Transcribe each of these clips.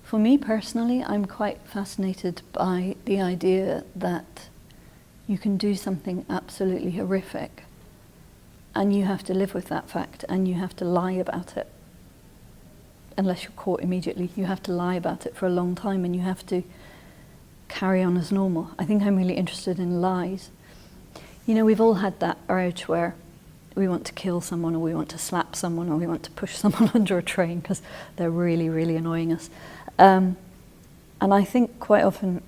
For me personally, I'm quite fascinated by the idea that you can do something absolutely horrific and you have to live with that fact and you have to lie about it. Unless you're caught immediately, you have to lie about it for a long time and you have to carry on as normal. I think I'm really interested in lies. You know, we've all had that urge where we want to kill someone or we want to slap someone or we want to push someone under a train because they're really, really annoying us. And I think quite often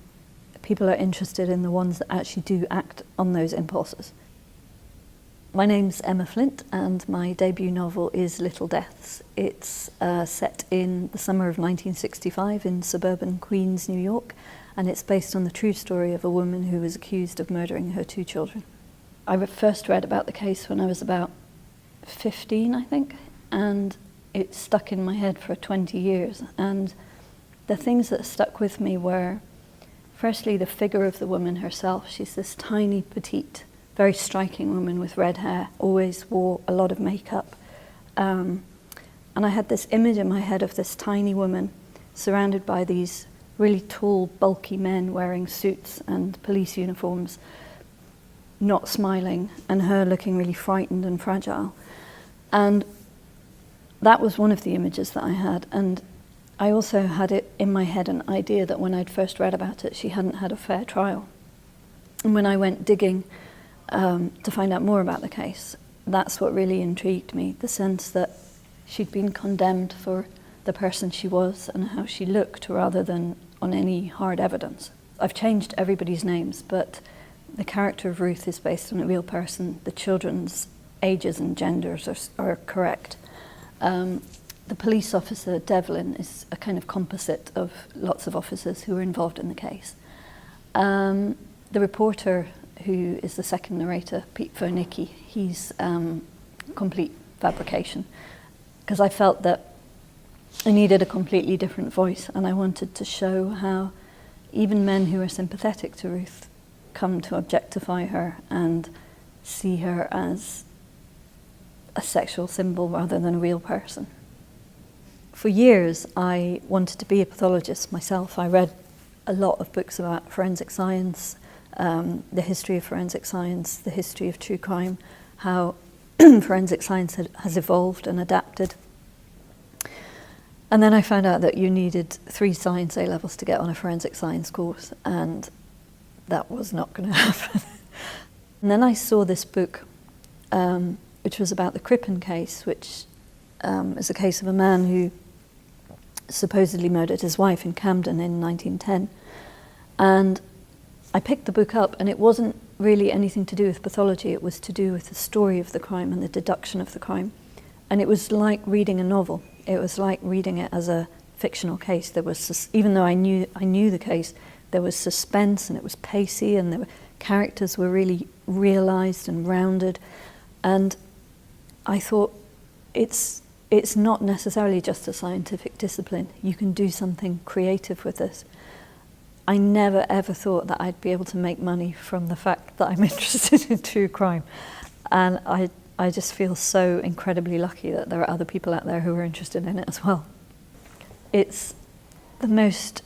people are interested in the ones that actually do act on those impulses. My name's Emma Flint and my debut novel is Little Deaths. It's set in the summer of 1965 in suburban Queens, New York, and it's based on the true story of a woman who was accused of murdering her 2 children. I first read about the case when I was about 15, I think, and it stuck in my head for 20 years. And the things that stuck with me were, firstly, the figure of the woman herself. She's this tiny, petite, very striking woman with red hair, always wore a lot of makeup. And I had this image in my head of this tiny woman surrounded by these really tall, bulky men wearing suits and police uniforms, not smiling, and her looking really frightened and fragile. And that was one of the images that I had. And I also had it in my head an idea that when I'd first read about it, she hadn't had a fair trial. And when I went digging to find out more about the case, that's what really intrigued me, the sense that she'd been condemned for the person she was and how she looked rather than on any hard evidence. I've changed everybody's names, but the character of Ruth is based on a real person. The children's ages and genders are correct. The police officer, Devlin, is a kind of composite of lots of officers who were involved in the case. The reporter, who is the second narrator, Pete Fernicki, he's complete fabrication, because I felt that I needed a completely different voice, and I wanted to show how even men who are sympathetic to Ruth come to objectify her and see her as a sexual symbol rather than a real person. For years, I wanted to be a pathologist myself. I read a lot of books about forensic science, the history of forensic science, the history of true crime, how forensic science has evolved and adapted. And then I found out that you needed 3 science A-levels to get on a forensic science course, and that was not going to happen. And then I saw this book, which was about the Crippen case, which is a case of a man who supposedly murdered his wife in Camden in 1910. And I picked the book up, and it wasn't really anything to do with pathology. It was to do with the story of the crime and the deduction of the crime. And it was like reading a novel. It was like reading it as a fictional case. There was, even though I knew the case, there was suspense, and it was pacey, and the characters were really realized and rounded. And I thought, it's not necessarily just a scientific discipline. You can do something creative with this. I never ever thought that I'd be able to make money from the fact that I'm interested in true crime. And I just feel so incredibly lucky that there are other people out there who are interested in it as well. It's the most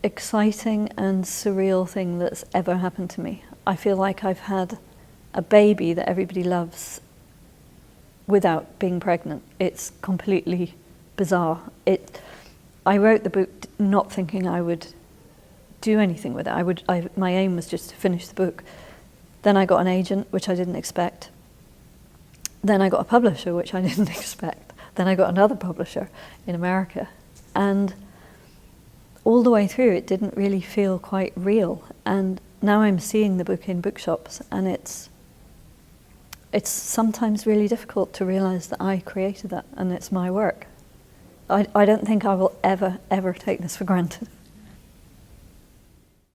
exciting and surreal thing that's ever happened to me. I feel like I've had a baby that everybody loves without being pregnant. It's completely bizarre. I wrote the book not thinking I would do anything with it. My aim was just to finish the book. Then I got an agent, which I didn't expect. Then I got a publisher, which I didn't expect. Then I got another publisher in America. And all the way through, it didn't really feel quite real. And now I'm seeing the book in bookshops, and it's sometimes really difficult to realize that I created that and it's my work. I don't think I will ever take this for granted.